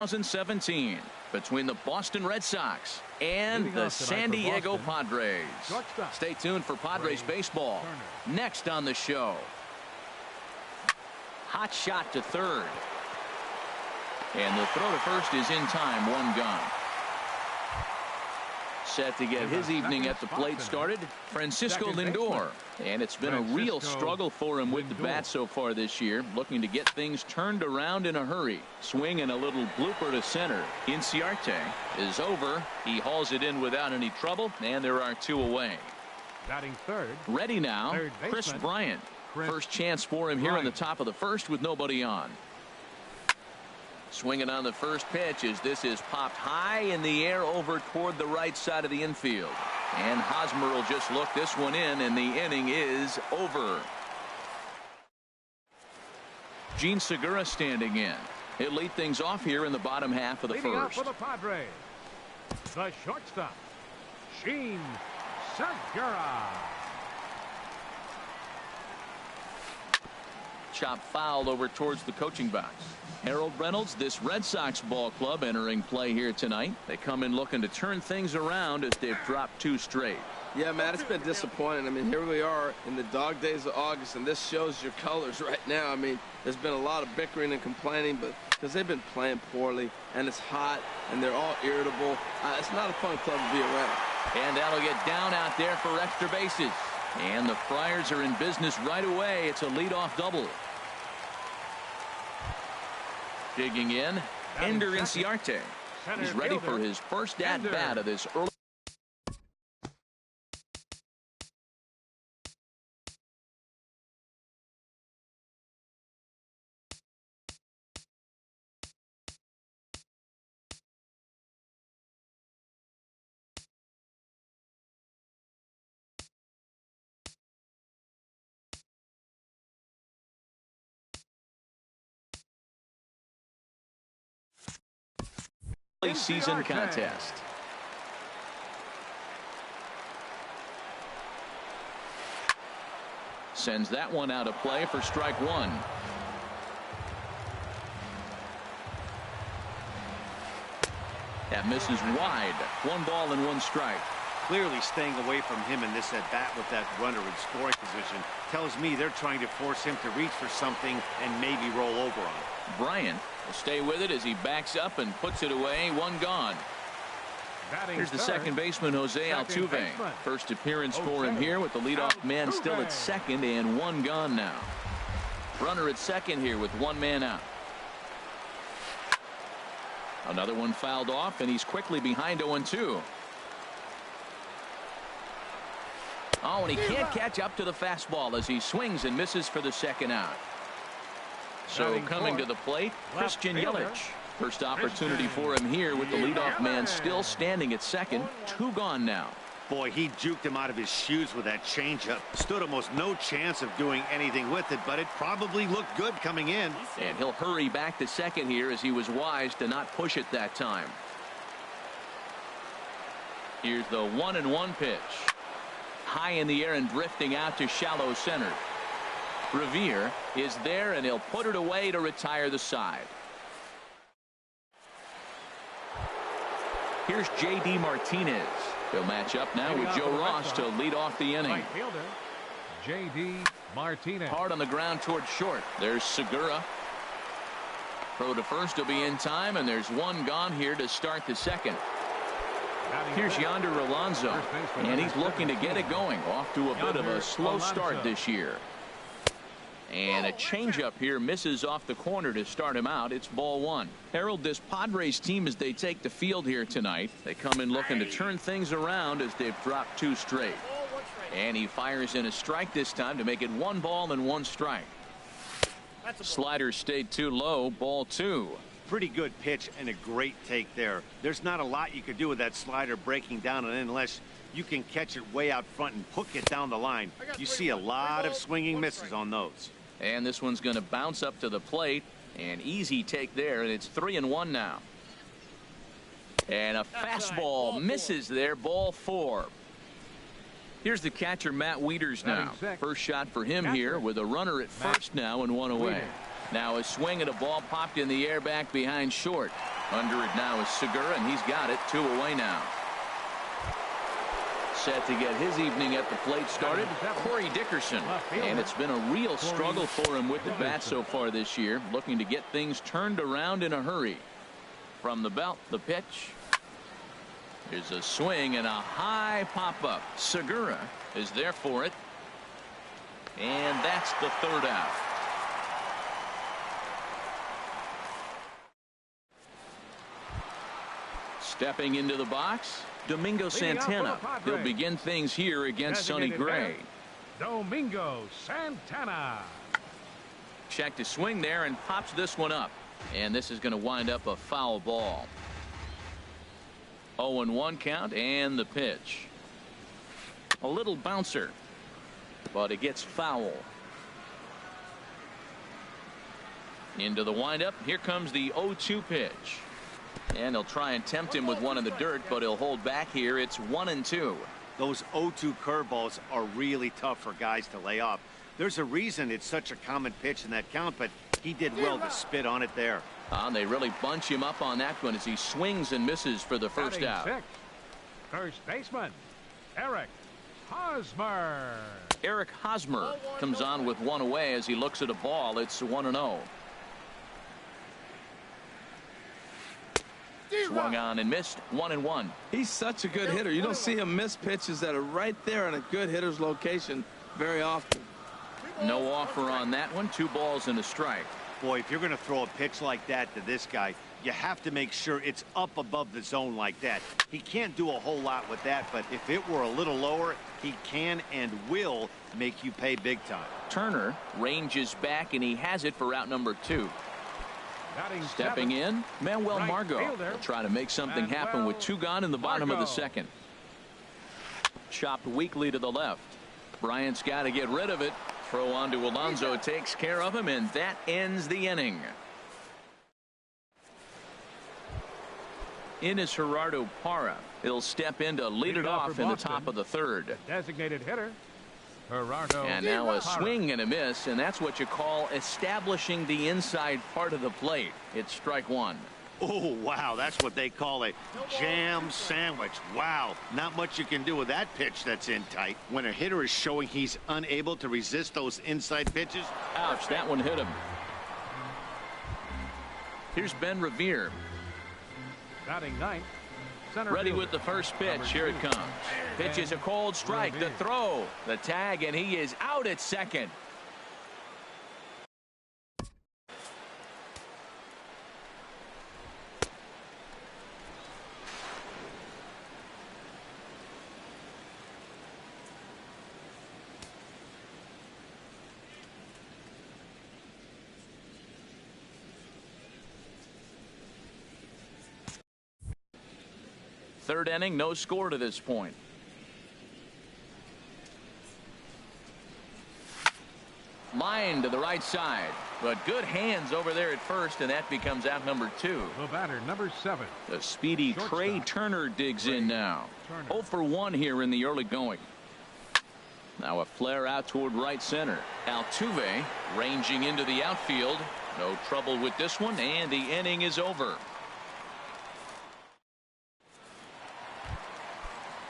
2017 between the Boston Red Sox and the San Diego Padres. Stay tuned for Padres baseball next on the show. Hot shot to third. And the throw to first is in time. One gone. Set to get his evening at the plate started, Francisco Lindor. And it's been a real struggle for him with the bat so far this year, looking to get things turned around in a hurry. Swing and a little blooper to center. Inciarte is over. He hauls it in without any trouble, and there are two away. Batting third. Ready now, Chris Bryant. First chance for him here in the top of the first with nobody on. Swinging on the first pitch as this is popped high in the air over toward the right side of the infield. And Hosmer will just look this one in, and the inning is over. Gene Segura standing in. He'll lead things off here in the bottom half of the Leading first. Up for the Padres, the shortstop, Gene Segura. Chop foul over towards the coaching box. Harold Reynolds, this Red Sox ball club entering play here tonight. They come in looking to turn things around as they've dropped two straight. Yeah, Matt, it's been disappointing. I mean, here we are in the dog days of August, and this shows your colors right now. I mean, there's been a lot of bickering and complaining, but because they've been playing poorly, and it's hot, and they're all irritable. It's not a fun club to be around. And that'll get down out there for extra bases. And the Friars are in business right away. It's a leadoff double. Digging in, Ender Inciarte. He's ready for his first at-bat of this early. Season contest. Sends that one out of play for strike one. That misses wide. One ball and one strike. Clearly staying away from him in this at bat with that runner in scoring position tells me they're trying to force him to reach for something and maybe roll over on it. Bryant will stay with it as he backs up and puts it away. One gone. Here's the second baseman, Jose Altuve. First appearance for him here with the leadoff man still at second, and one gone now. Runner at second here with one man out. Another one fouled off, and he's quickly behind 0-2. Oh, and he can't catch up to the fastball as he swings and misses for the second out. So coming to the plate, Christian Yelich. First opportunity for him here with the leadoff man still standing at second. Two gone now. Boy, he juked him out of his shoes with that changeup. Stood almost no chance of doing anything with it, but it probably looked good coming in. And he'll hurry back to second here as he was wise to not push it that time. Here's the 1-1 pitch. High in the air and drifting out to shallow center. Revere is there, and he'll put it away to retire the side. Here's J.D. Martinez. He'll match up now with Joe Ross to lead off the inning. Right fielder, J.D. Martinez. Hard on the ground toward short. There's Segura. Throw to first will be in time, and there's one gone here to start the second. Here's Yonder Alonso, and he's looking to get it going. Off to a bit of a slow start this year. And a changeup here misses off the corner to start him out. It's ball one. Harold, this Padres team, as they take the field here tonight, they come in looking to turn things around as they've dropped two straight. And he fires in a strike this time to make it 1 ball and 1 strike. Slider stayed too low. Ball two. Pretty good pitch and a great take there. There's not a lot you could do with that slider breaking down, and unless you can catch it way out front and hook it down the line, you see a lot of swinging misses on those. And this one's going to bounce up to the plate. An easy take there, and it's 3-1 now. And a fastball misses there. Ball 4. Here's the catcher, Matt Wieters now. First shot for him here with a runner at first now and one away. Now a swing and a ball popped in the air back behind short. Under it now is Segura, and he's got it. 2 away now. Set to get his evening at the plate started, Corey Dickerson. And it's been a real struggle for him with the bat so far this year, looking to get things turned around in a hurry. From the belt, the pitch. Here's a swing and a high pop-up. Segura is there for it. And that's the 3rd out. Stepping into the box, Domingo Santana. He'll begin things here against Sonny Gray. Domingo Santana. Check to swing there and pops this one up. And this is going to wind up a foul ball. 0-1 count and the pitch. A little bouncer, but it gets foul. Into the windup. Here comes the 0-2 pitch. And he'll try and tempt him with one in the dirt, but he'll hold back here. It's 1-2. Those 0-2 curveballs are really tough for guys to lay off. There's a reason it's such a common pitch in that count, but he did well to spit on it there. They really bunch him up on that one as he swings and misses for the first out. 6. First baseman, Eric Hosmer. Eric Hosmer comes on with 1 away as he looks at a ball. It's 1-0. Swung on and missed. 1-1. He's such a good hitter. You don't see him miss pitches that are right there in a good hitter's location very often. No offer on that one. 2 balls and a strike. Boy, if you're going to throw a pitch like that to this guy, you have to make sure it's up above the zone like that. He can't do a whole lot with that, but if it were a little lower, he can and will make you pay big time. Turner ranges back, and he has it for out number 2. Stepping in, Manuel Margot will try to make something happen with 2 gone in the bottom of the 2nd. Chopped weakly to the left. Bryant's got to get rid of it. Throw on to Alonso takes care of him, and that ends the inning. In is Gerardo Parra. He'll step in to lead it off in the top of the 3rd. Designated hitter, Gerardo. And now a swing and a miss, and that's what you call establishing the inside part of the plate. It's strike 1. Oh, wow, that's what they call a jam sandwich. Wow, not much you can do with that pitch that's in tight. When a hitter is showing he's unable to resist those inside pitches. Ouch, that one hit him. Here's Ben Revere. Batting 9th. Ready with the first pitch. Here it comes. Pitch is a cold strike. The throw, the tag, and he is out at second. Third inning, no score to this point. Line to the right side, but good hands over there at first, and that becomes out number 2. The batter, number 7. The speedy Trey Turner digs in now. 0 for 1 here in the early going. Now a flare out toward right center. Altuve ranging into the outfield. No trouble with this one, and the inning is over.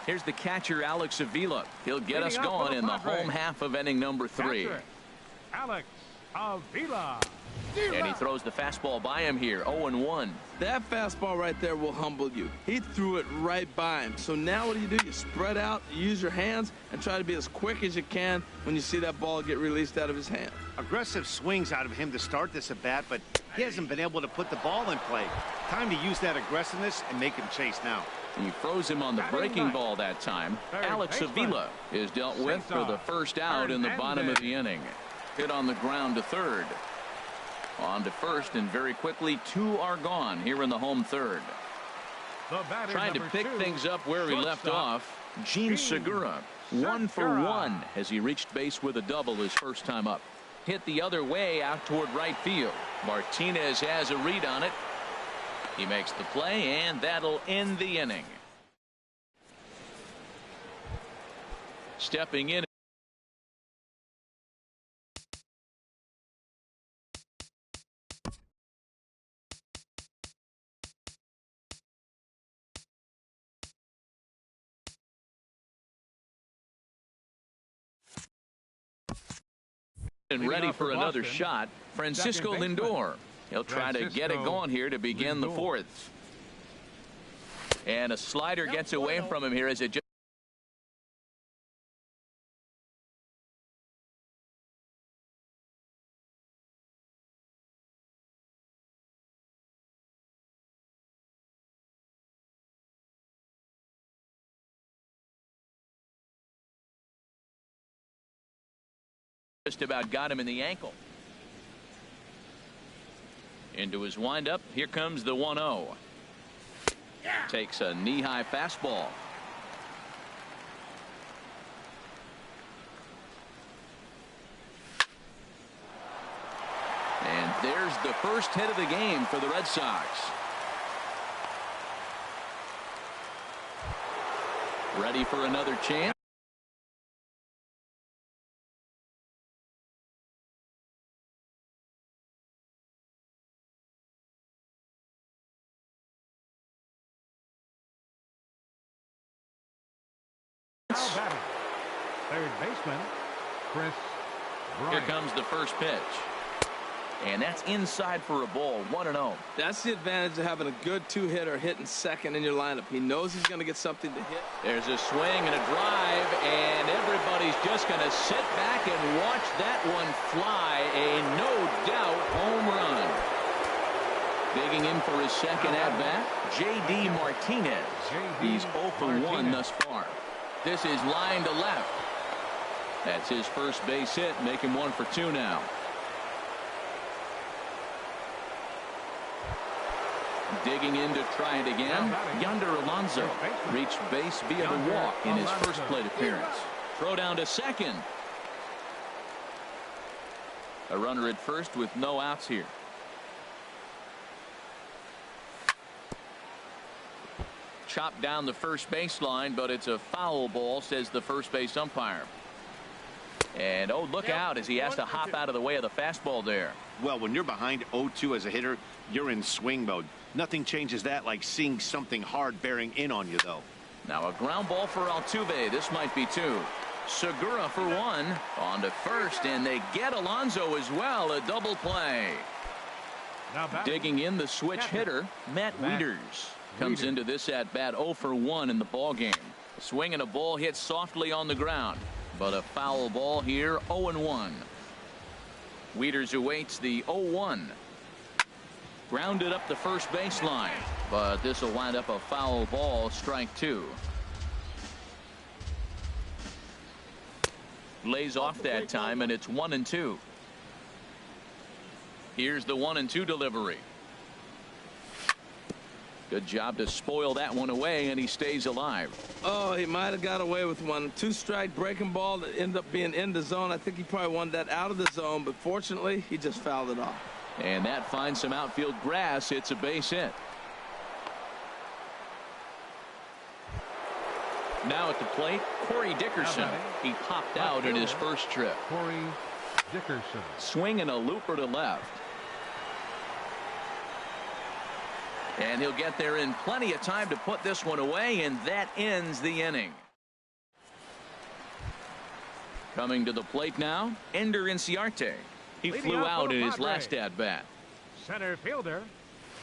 Here's the catcher, Alex Avila. He'll get us going in the home half of inning number 3. Alex Avila. And he throws the fastball by him here. 0-1. That fastball right there will humble you. He threw it right by him. So now what do? You spread out, you use your hands, and try to be as quick as you can when you see that ball get released out of his hand. Aggressive swings out of him to start this at bat, but he hasn't been able to put the ball in play. Time to use that aggressiveness and make him chase now. He froze him on the breaking ball that time. Alex Avila is dealt with for the first out in the bottom of the inning. Hit on the ground to third. On to first, and very quickly 2 are gone here in the home 3rd. Trying to pick things up where he left off. Gene Segura, 1 for 1 as he reached base with a double his first time up. Hit the other way out toward right field. Martinez has a read on it. He makes the play, and that'll end the inning. Stepping in And ready for another shot, Francisco Lindor. He'll try to get it going here to begin the fourth. And a slider gets away from him here as it just about got him in the ankle. Into his windup. Here comes the 1-0. Takes a knee-high fastball. And there's the first hit of the game for the Red Sox. Ready for another chance. Third baseman, Chris Bryant. Here comes the first pitch. And that's inside for a ball, 1-0. That's the advantage of having a good two-hitter hitting second in your lineup. He knows he's going to get something to hit. There's a swing and a drive, and everybody's just going to sit back and watch that one fly. A no-doubt home run. Digging in for his second at-bat, J.D. Martinez. He's 0 for 1 thus far. This is line to left. That's his first base hit, make him 1 for 2 now. Digging in to try it again. Yonder Alonso reached base via the walk in his first plate appearance. Throw down to second. A runner at first with no outs here. Chopped down the first baseline, but it's a foul ball, says the first base umpire. And oh, look out as he has to hop out of the way of the fastball there. Well, when you're behind 0-2 as a hitter, you're in swing mode. Nothing changes that like seeing something hard bearing in on you, though. Now a ground ball for Altuve. This might be 2. Segura for 1. On to first, and they get Alonso as well. A double play. Digging in the switch hitter, Matt Wieters. Comes into this at bat 0 for 1 in the ball game. Swing and a ball hit softly on the ground, but a foul ball here. 0-1. Wieters awaits the 0-1. Grounded up the first baseline, but this will wind up a foul ball. Strike 2. Lays off that time, and it's 1-2. Here's the 1-2 delivery. Good job to spoil that one away, and he stays alive. Oh, he might have got away with one. 2-strike breaking ball that ended up being in the zone. I think he probably wanted that out of the zone, but fortunately, he just fouled it off. And that finds some outfield grass. It's a base hit. Now at the plate, Corey Dickerson. He popped out in his first trip. Corey Dickerson. Swing and a looper to left. And he'll get there in plenty of time to put this one away, and that ends the inning. Coming to the plate now, Ender Inciarte. He flew out in his last at-bat. Center fielder,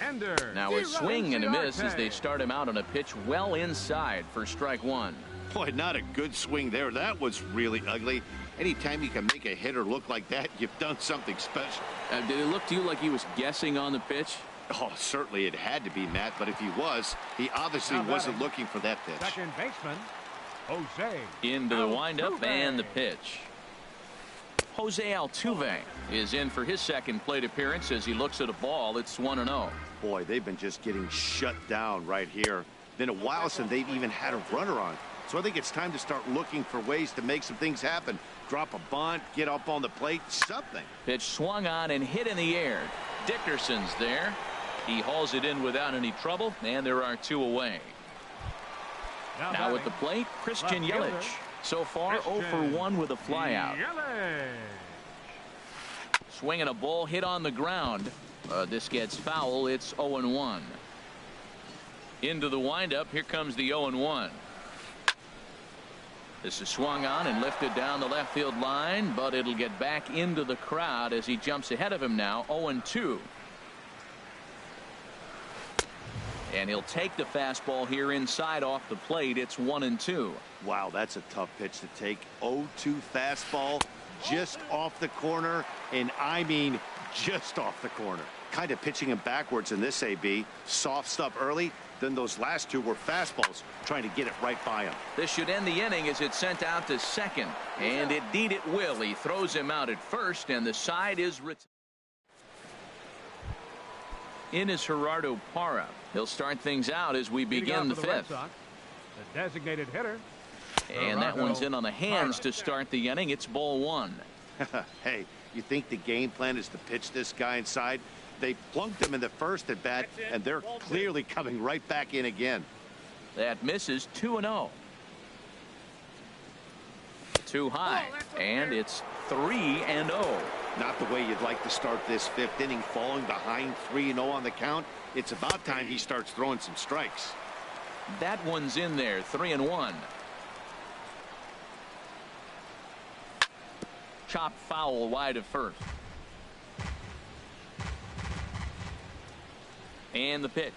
Ender. Now a swing and a miss as they start him out on a pitch well inside for strike 1. Boy, not a good swing there. That was really ugly. Anytime you can make a hitter look like that, you've done something special. Did it look to you like he was guessing on the pitch? Oh, certainly it had to be, Matt, but if he was, he obviously wasn't looking for that pitch. Second baseman, Jose. Into the windup and the pitch. Jose Altuve is in for his second plate appearance as he looks at a ball. It's 1-0. Boy, they've been just getting shut down right here. Been a while since they've even had a runner on. So I think it's time to start looking for ways to make some things happen. Drop a bunt, get up on the plate, something. Pitch swung on and hit in the air. Dickerson's there. He hauls it in without any trouble, and there are 2 away. Now at the plate, Christian Yelich. So far, 0 for 1 with a flyout. Swinging a ball hit on the ground. This gets foul. It's 0-1. Into the windup. Here comes the 0-1. This is swung on and lifted down the left field line, but it'll get back into the crowd as he jumps ahead of him now, 0-2. And he'll take the fastball here inside off the plate. It's 1-2. Wow, that's a tough pitch to take. 0-2 fastball just off the corner, and I mean just off the corner. Kind of pitching him backwards in this AB. Soft stuff early, then those last two were fastballs trying to get it right by him. This should end the inning as it's sent out to second, and indeed it will. He throws him out at first, and the side is in is Gerardo Parra. He'll start things out as we begin the fifth. The designated hitter. And that one's in on the hands to start the inning. It's ball one. Hey, you think the game plan is to pitch this guy inside? They plunked him in the first at bat, and they're clearly coming right back in again. That misses. 2-0. Too high, and it's 3-0. Not the way you'd like to start this fifth inning, falling behind 3-0 on the count. It's about time he starts throwing some strikes. That one's in there. 3-1. Chop foul wide of first. And the pitch.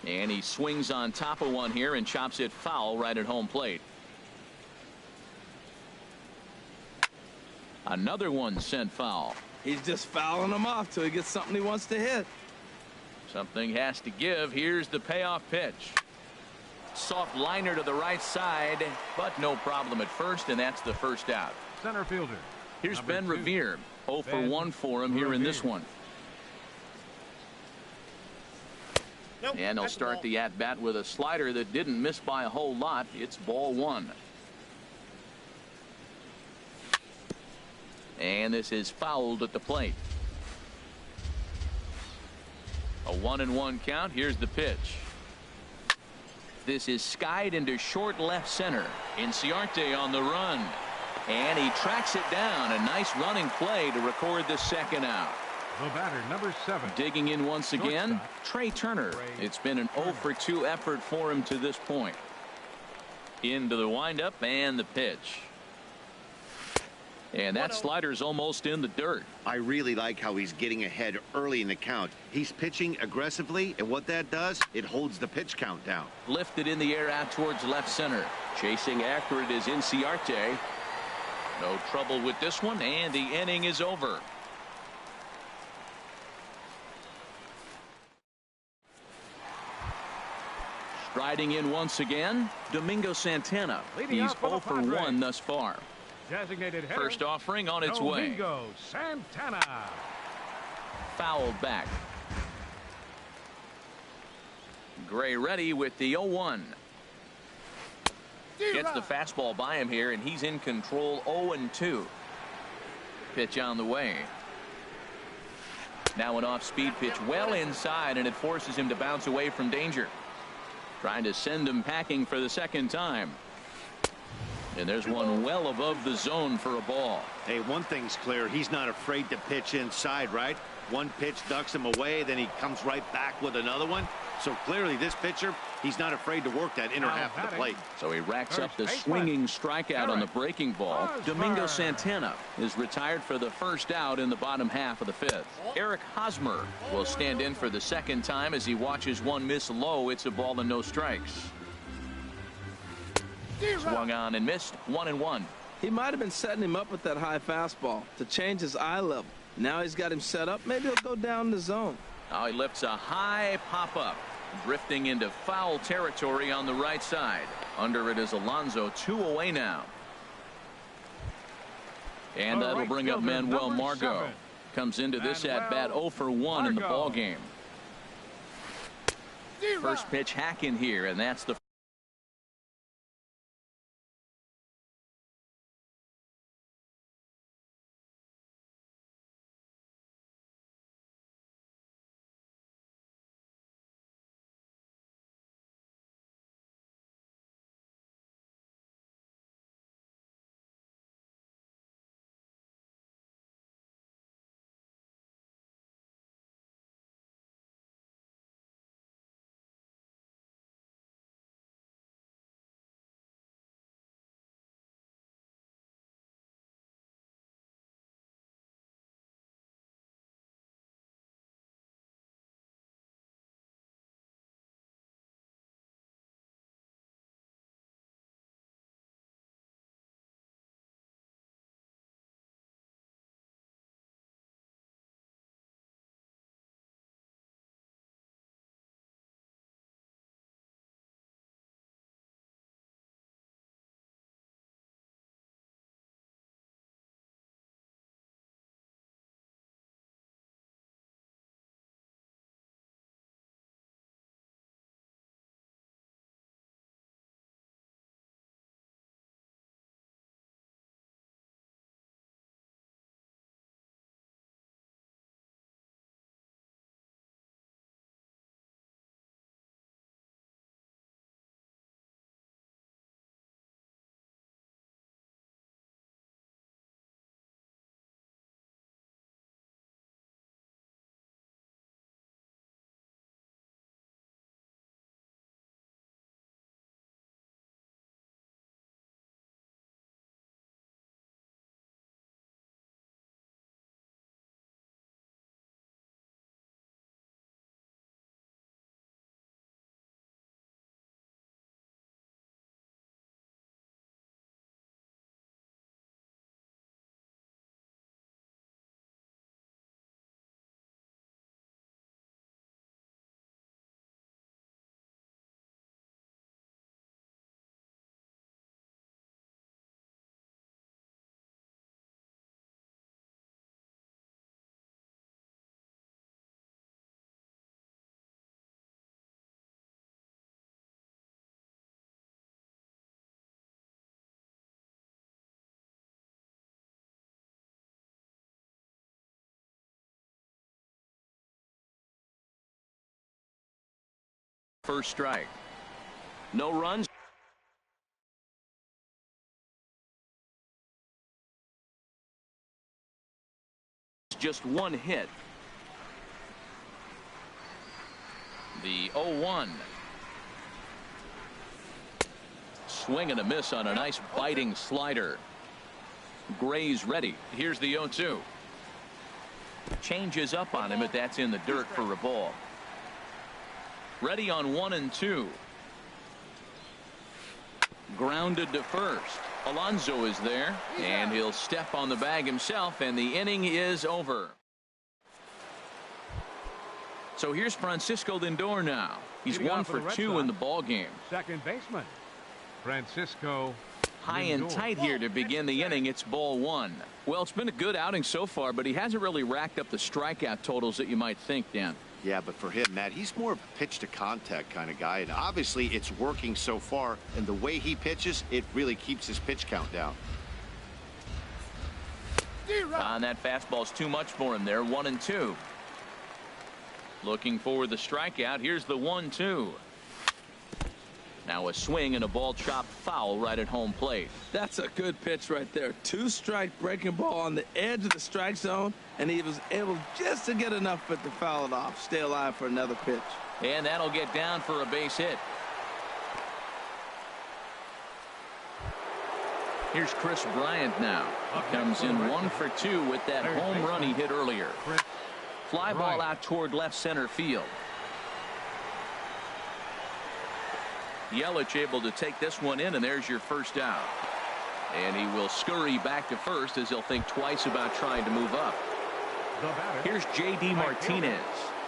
And he swings on top of one here and chops it foul right at home plate. Another one sent foul. He's just fouling them off till he gets something he wants to hit. Something has to give. Here's the payoff pitch. Soft liner to the right side, but no problem at first, and that's the first out. Center fielder. Here's Number Ben 2. Revere. 0 for 1 for him here in this one. And he'll start the at-bat with a slider that didn't miss by a whole lot. It's ball one. And this is fouled at the plate. A 1-1 count. Here's the pitch. This is skied into short left center. Inciarte on the run. And he tracks it down. A nice running play to record the second out. The batter, number 7. Digging in once again, Shortstop. Trey Turner. It's been an 0 for 2 effort for him to this point. Into the windup and the pitch. And that slider's almost in the dirt. I really like how he's getting ahead early in the count. He's pitching aggressively, and what that does, it holds the pitch count down. Lifted in the air out towards left center. Chasing after it is Inciarte. No trouble with this one, and the inning is over. Striding in once again, Domingo Santana. Leading He's off for the 0 for Padres. 1 thus far. Designated hitter. First offering on its way. Domingo Santana. Fouled back. Gray ready with the 0-1. Gets the fastball by him here, and he's in control. 0-2. Pitch on the way. Now an off-speed pitch well inside, and it forces him to bounce away from danger. Trying to send him packing for the second time. And there's one well above the zone for a ball. Hey, one thing's clear. He's not afraid to pitch inside, right? One pitch ducks him away, then he comes right back with another one. So clearly this pitcher, he's not afraid to work that inner half of the plate. So he racks up the swinging strikeout on the breaking ball. Domingo Santana is retired for the first out in the bottom half of the fifth. Eric Hosmer will stand in for the second time as he watches one miss low. It's a ball and no strikes. Swung on and missed. 1-1. He might have been setting him up with that high fastball to change his eye level. Now he's got him set up. Maybe he'll go down the zone. Now he lifts a high pop-up, drifting into foul territory on the right side. Under it is Alonso. 2 away now. And that'll bring up Manuel Margot. 7. Comes into this at-bat 0 for 1 in the ball game. First pitch hacking here, and that's the First strike. No runs. Just one hit. The 0-1. Swing and a miss on a nice biting slider. Gray's ready. Here's the 0-2. Changes up on him, but that's in the dirt for a ball. Ready on 1 and 2. Grounded to first. Alonso is there, and he'll step on the bag himself, and the inning is over. So here's Francisco Lindor now. He's 1 for 2 in the ball game. Second baseman, Francisco. High and tight here to begin the inning. It's ball 1. Well, it's been a good outing so far, but he hasn't really racked up the strikeout totals that you might think, Dan. Yeah, but for him, Matt, he's more of a pitch to contact kind of guy, and obviously it's working so far, and the way he pitches, it really keeps his pitch count down. On that fastball's too much for him there. 1 and 2. Looking for the strikeout. Here's the 1-2. Now a swing and a ball chopped foul right at home plate. That's a good pitch right there. 2-strike breaking ball on the edge of the strike zone, and he was able just to get enough of it to foul it off. Stay alive for another pitch. And that'll get down for a base hit. Here's Chris Bryant now. He comes in 1 for 2 with that home run he hit earlier. Fly ball out toward left center field. Yelich able to take this one in, and there's your first out. And he will scurry back to first as he'll think twice about trying to move up. Here's J.D. Martinez.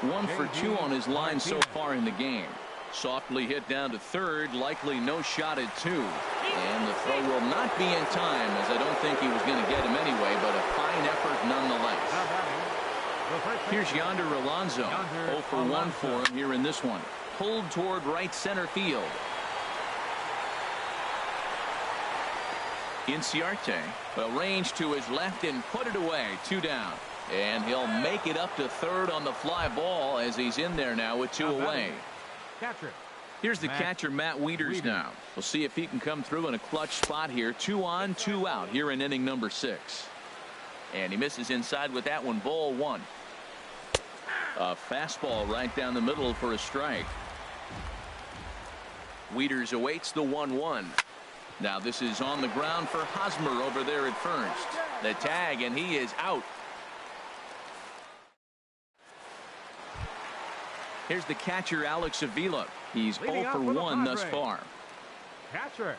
1 for 2 on his line so far in the game. Softly hit down to third, likely no shot at 2. And the throw will not be in time, as I don't think he was going to get him anyway, but a fine effort nonetheless. Here's Yonder Alonso. 0 for 1 for him here in this one. Pulled toward right center field. Inciarte will range to his left and put it away. 2 down. And he'll make it up to third on the fly ball as he's in there now with 2 away. Here's the catcher, Matt Wieters now. We'll see if he can come through in a clutch spot here. 2 on, 2 out here in inning number 6. And he misses inside with that one. Ball 1. A fastball right down the middle for a strike. Wieters awaits the 1-1. Now this is on the ground for Hosmer over there at first. The tag, and he is out. Here's the catcher, Alex Avila. He's 0 for 1 thus far. Catcher,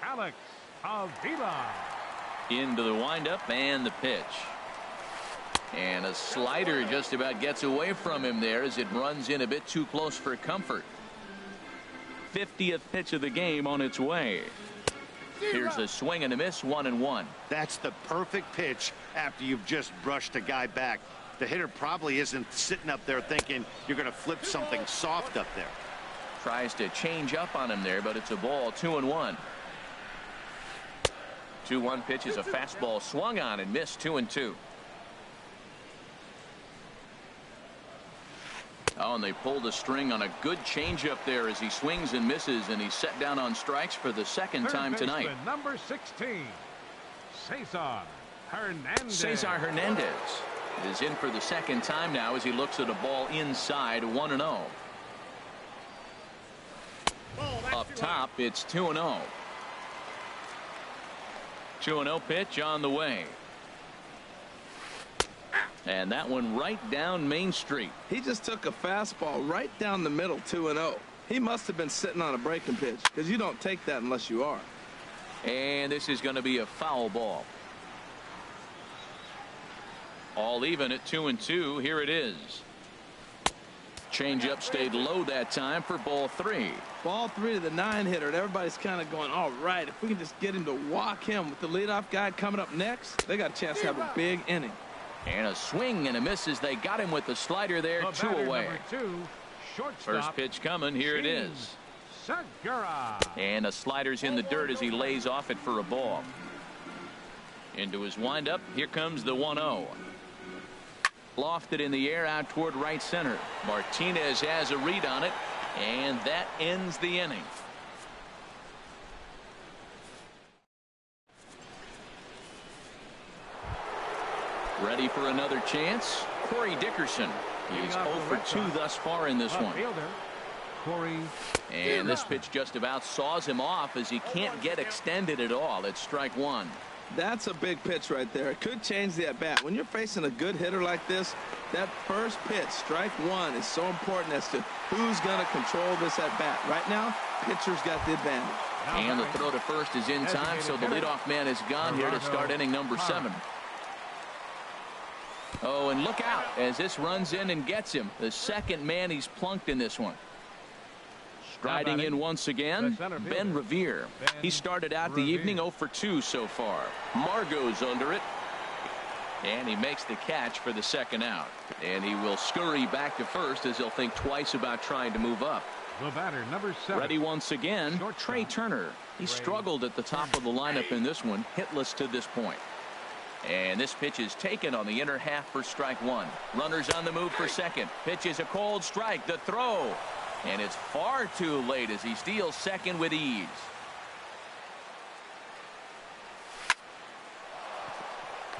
Alex Avila. Into the windup and the pitch. And a slider just about gets away from him there as it runs in a bit too close for comfort. 50th pitch of the game on its way. Here's a swing and a miss. 1-1. That's the perfect pitch after you've just brushed a guy back. The hitter probably isn't sitting up there thinking you're going to flip something soft up there. Tries to change up on him there, but it's a ball. 2-1. 2-1 pitch is a fastball swung on and missed. 2-2. Oh, and they pulled a string on a good changeup there as he swings and misses, and he's set down on strikes for the second time tonight. Number 16, Cesar Hernandez. Cesar Hernandez is in for the second time now as he looks at a ball inside. 1-0. Up top, it's 2-0. 2-0 pitch on the way. And that one right down Main Street. He just took a fastball right down the middle. 2-0. He must have been sitting on a breaking pitch, because you don't take that unless you are. And this is going to be a foul ball. All even at 2-2. Here it is. Changeup stayed low that time for ball 3. Ball 3 to the 9-hitter, and everybody's kind of going, all right, if we can just get him to walk him with the leadoff guy coming up next, they got a chance to have a big inning. And a swing and a miss as they got him with the slider there. 2 away. First pitch coming. Here it is. Segura. And a slider's in the dirt as he lays off it for a ball. Into his windup. Here comes the 1-0. Lofted in the air out toward right center. Martinez has a read on it. And that ends the inning. Ready for another chance. Corey Dickerson. He's 0 for 2 thus far in this one. And this pitch just about saws him off as he can't get extended at all. It's strike one. That's a big pitch right there. It could change the at-bat. When you're facing a good hitter like this, that first pitch, strike one, is so important as to who's going to control this at-bat. Right now, pitcher's got the advantage. And the throw to first is in time, so the leadoff man is gone here to start inning number 7. Oh, and look out as this runs in and gets him. The second man he's plunked in this one. Striding in once again, Ben Revere. He started out the evening 0 for 2 so far. Margot's under it. And he makes the catch for the second out. And he will scurry back to first as he'll think twice about trying to move up. The batter, number 7. Ready once again, Trey Turner. He struggled at the top of the lineup in this one, hitless to this point. And this pitch is taken on the inner half for strike one. Runners on the move for second. Pitch is a cold strike. The throw. And it's far too late as he steals second with ease.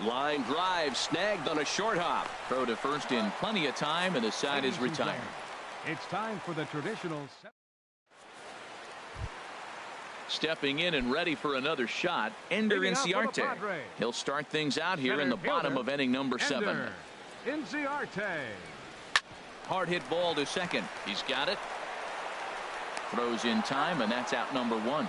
Line drive snagged on a short hop. Throw to first in plenty of time, and the side is retired. It's time for the traditional. Stepping in and ready for another shot, Ender Inciarte. He'll start things out here in the bottom of inning number 7. Inciarte. Hard hit ball to second. He's got it. Throws in time, and that's out number 1.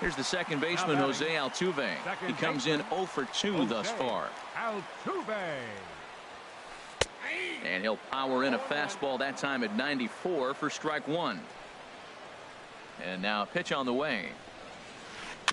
Here's the second baseman, Jose Altuve. He comes in 0 for 2 thus far. Altuve. And he'll power in a fastball that time at 94 for strike 1. And now a pitch on the way.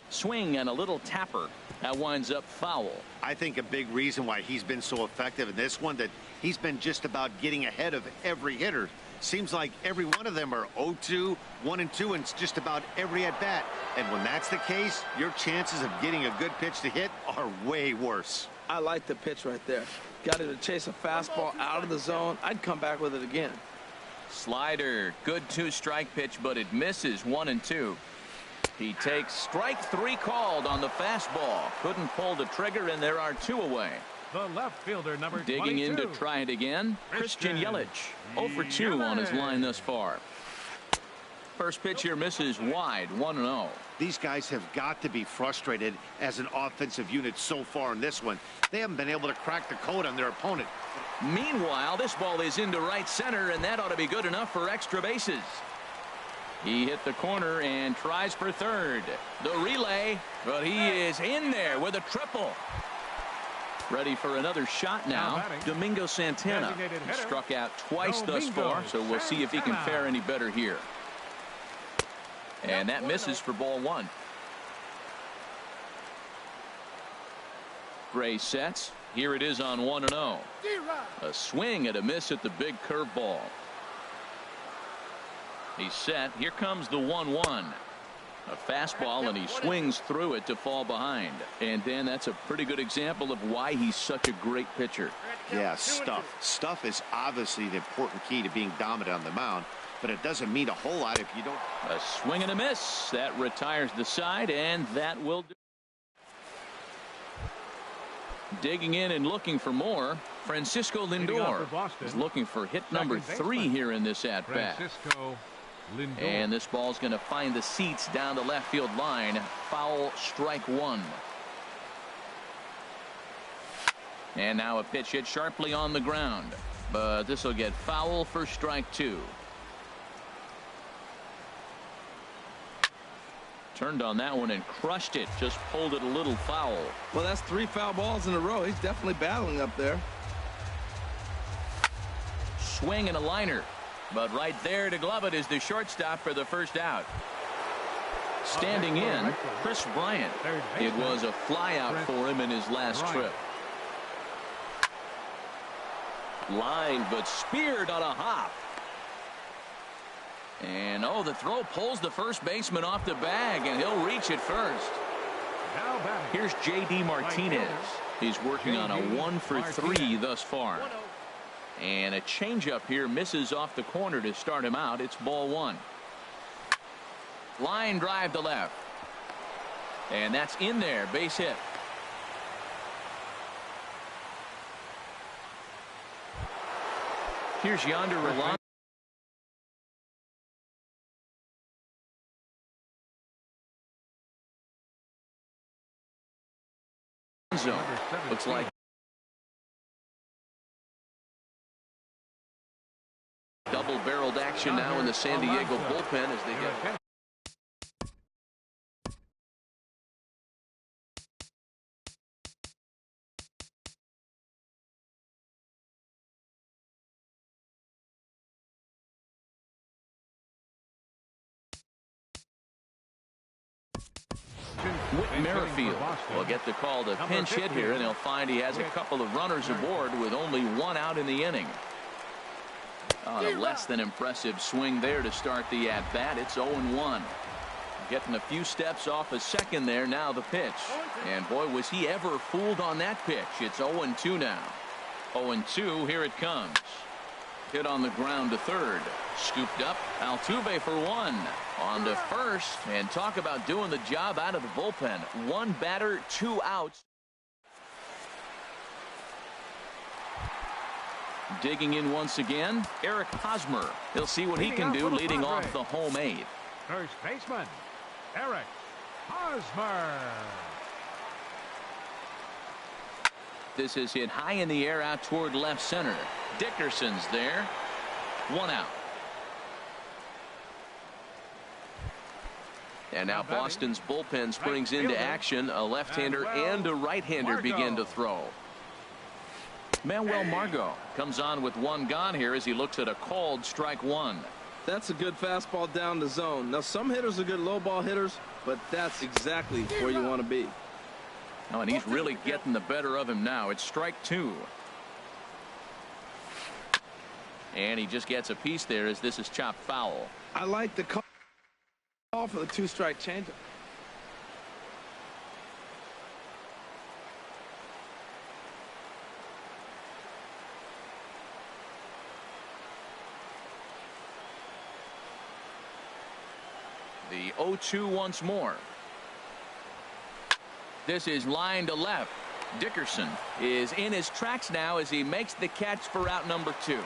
Swing and a little tapper. That winds up foul. I think a big reason why he's been so effective in this one, that he's been just about getting ahead of every hitter. Seems like every one of them are 0-2, 1-2, and just about every at bat. And when that's the case, your chances of getting a good pitch to hit are way worse. I like the pitch right there. Got him to chase a fastball out of the zone. I'd come back with it again. Slider, good 2-strike pitch, but it misses 1-2. He takes strike 3 called on the fastball. Couldn't pull the trigger, and there are 2 away. The left fielder, number 22. Digging in to try it again, Christian Yelich. 0 for 2 on his line thus far. First pitch here misses wide, 1-0. These guys have got to be frustrated as an offensive unit so far in this one. They haven't been able to crack the code on their opponent. Meanwhile, this ball is into right center, and that ought to be good enough for extra bases. He hit the corner and tries for third. The relay, but he is in there with a triple. Ready for another shot now. Domingo Santana struck out twice thus far, so we'll see if he can fare any better here. And that misses for ball 1. Gray sets. Here it is on 1-0. A swing and a miss at the big curveball. He's set. Here comes the 1-1. A fastball, and he swings through it to fall behind. And Dan, that's a pretty good example of why he's such a great pitcher. Yeah, stuff. Stuff is obviously the important key to being dominant on the mound, but it doesn't mean a whole lot if you don't. A swing and a miss. That retires the side, and that will do. Digging in and looking for more, Francisco Lindor is looking for hit number 3 here in this at-bat. And this ball's going to find the seats down the left field line. Foul, strike 1. And now a pitch hit sharply on the ground, but this will get foul for strike 2. Turned on that one and crushed it. Just pulled it a little foul. Well, that's 3 foul balls in a row. He's definitely battling up there. Swing and a liner. But right there to glove it is the shortstop for the first out. Standing in, Chris Bryant. It was a fly out for him in his last trip. Lined but speared on a hop. And oh, the throw pulls the first baseman off the bag, and he'll reach it first. Here's J.D. Martinez. He's working on a 1 for 3 thus far. And a changeup here misses off the corner to start him out. It's ball one. Line drive to left. And that's in there. Base hit. Here's Yonder Rolando. Looks like double-barreled action now in the San Diego bullpen as they get. Whit Merrifield will get the call to pinch hit here, and he'll find he has a couple of runners aboard with only one out in the inning. A less than impressive swing there to start the at-bat. It's 0-1. Getting a few steps off a second there. Now the pitch. And boy, was he ever fooled on that pitch. It's 0-2 now. 0-2. Here it comes. Hit on the ground to third. Scooped up. Altuve for one. On to first. And talk about doing the job out of the bullpen. One batter, 2 outs. Digging in once again, Eric Hosmer. He'll see what he can do leading off the home 8th. First baseman, Eric Hosmer. This is hit high in the air out toward left center. Dickerson's there. 1 out. And now Boston's bullpen springs into action. A left-hander and a right-hander begin to throw. Manuel Margot comes on with 1 gone here as he looks at a called strike 1. That's a good fastball down the zone. Now, some hitters are good low ball hitters, but that's exactly where you want to be. Oh, and he's really getting the better of him now. It's strike 2. And he just gets a piece there as this is chopped foul. I like the call for the 2-strike changeup. The 0-2 once more. This is line to left. Dickerson is in his tracks now as he makes the catch for out number 2.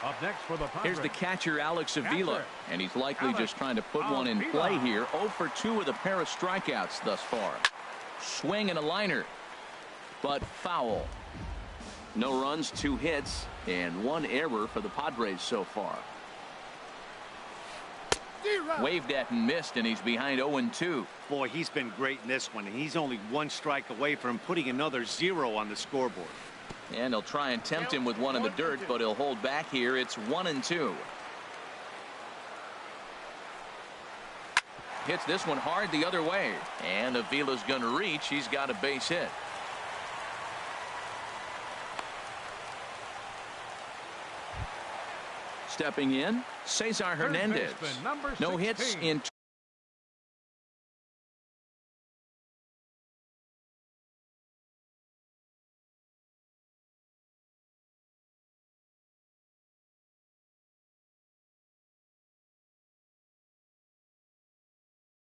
Up next for the Padres. Here's the catcher, Alex Avila, and he's likely just trying to put one in play here. 0 for 2 with a pair of strikeouts thus far. Swing and a liner, but foul. No runs, 2 hits, and 1 error for the Padres so far. Waved at and missed, and he's behind 0-2. Boy, he's been great in this one, and he's only 1 strike away from putting another 0 on the scoreboard. And he'll try and tempt him with one in the dirt, but he'll hold back here. It's 1-2. Hits this one hard the other way, and Avila's going to reach. He's got a base hit. Stepping in, Cesar Hernandez. No hits in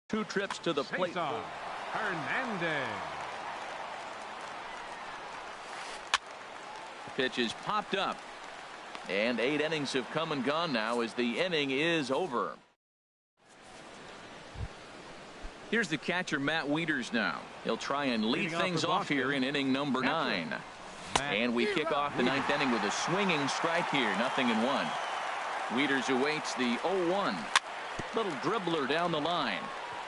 2 trips to the plate. Hernandez. Pitch is popped up. And 8 innings have come and gone now as the inning is over. Here's the catcher, Matt Wieters now. He'll try and lead things off here in inning number 9. And we kick off the 9th inning with a swinging strike here. 0-1. Wieters awaits the 0-1. Little dribbler down the line.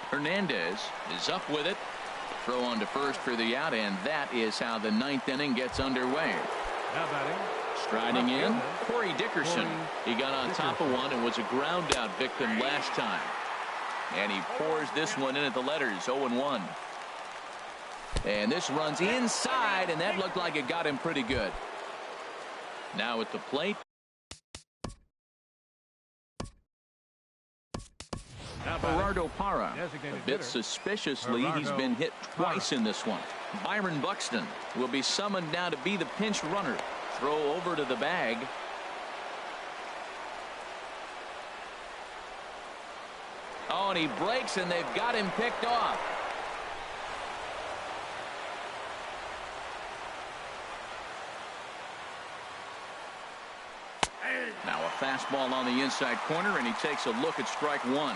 Hernandez is up with it. Throw on to first for the out, and that is how the 9th inning gets underway. Now batting. Striding in, Corey Dickerson. He got on top of one and was a ground out victim last time. And he pours this one in at the letters. 0-1. And this runs inside, and that looked like it got him pretty good. Now at the plate. Gerardo Parra. A bit suspiciously, he's been hit twice in this one. Byron Buxton will be summoned now to be the pinch runner. Throw over to the bag, Oh, and he breaks, and they've got him picked off. Now a fastball on the inside corner, and he takes a look at strike one.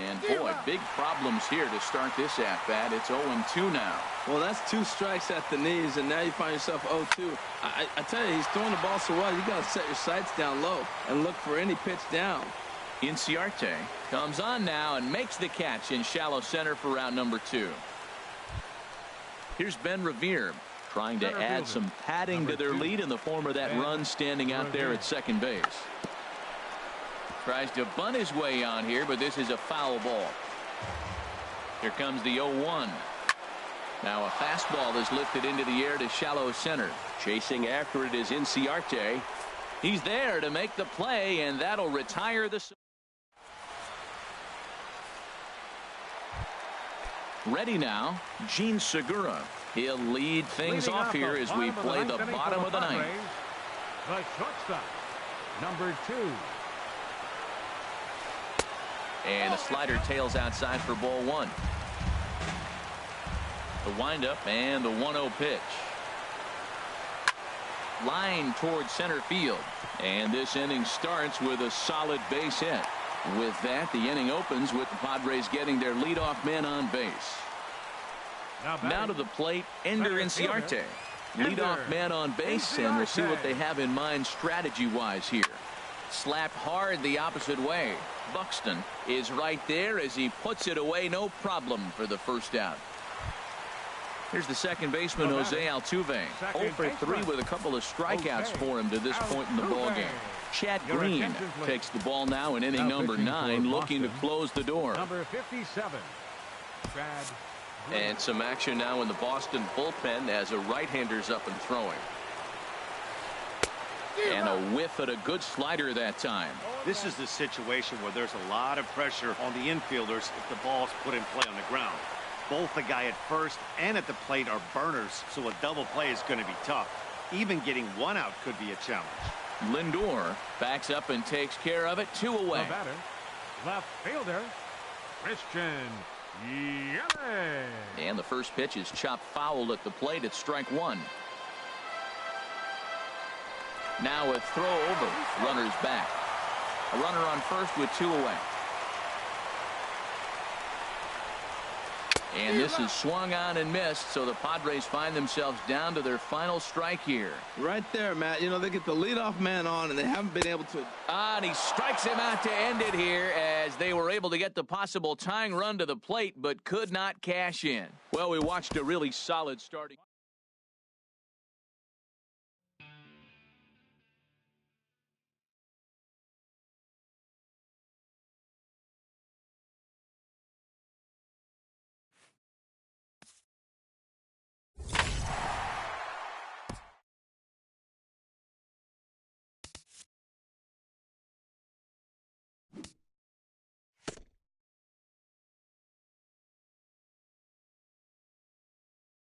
And boy, big problems here to start this at-bat. It's 0-2 now. Well, that's 2 strikes at the knees, and now you find yourself 0-2. I tell you, he's throwing the ball so well, you got to set your sights down low and look for any pitch down. Inciarte comes on now and makes the catch in shallow center for round number 2. Here's Ben Revere trying to add some padding to their lead in the form of that run standing out there at second base. Tries to bunt his way on here, but this is a foul ball. Here comes the 0-1. Now a fastball is lifted into the air to shallow center. Chasing after it is Inciarte. He's there to make the play, and that'll retire the... Ready now, Jean Segura. He'll lead things off here as we play the bottom of the ninth. The shortstop, number 2. And the slider tails outside for ball 1. The windup and the 1-0 pitch. Line towards center field. And this inning starts with a solid base hit. With that, the inning opens with the Padres getting their leadoff man on base. Now to the plate, Ender Inciarte. Leadoff man on base, and we'll see what they have in mind strategy-wise here. Slapped hard the opposite way. Buxton is right there as he puts it away, no problem for the first out. Here's the second baseman, Jose Altuve. 0 for 3 with a couple of strikeouts for him to this point in the ballgame. Chad Green takes the ball now in inning number 9, looking to close the door. Number 57, Chad. And some action now in the Boston bullpen as a right-hander's up and throwing. And a whiff at a good slider that time. This is the situation where there's a lot of pressure on the infielders if the ball's put in play on the ground. Both the guy at first and at the plate are burners, so a double play is going to be tough. Even getting one out could be a challenge. Lindor backs up and takes care of it. 2 away. The batter, left fielder, Christian Yelich. And the first pitch is chopped foul at the plate at strike 1. Now a throw over. Runners back. A runner on first with 2 away. And this is swung on and missed, so the Padres find themselves down to their final strike here. Right there, Matt. You know, they get the leadoff man on, and they haven't been able to... And he strikes him out to end it here as they were able to get the possible tying run to the plate, but could not cash in. Well, we watched a really solid starting...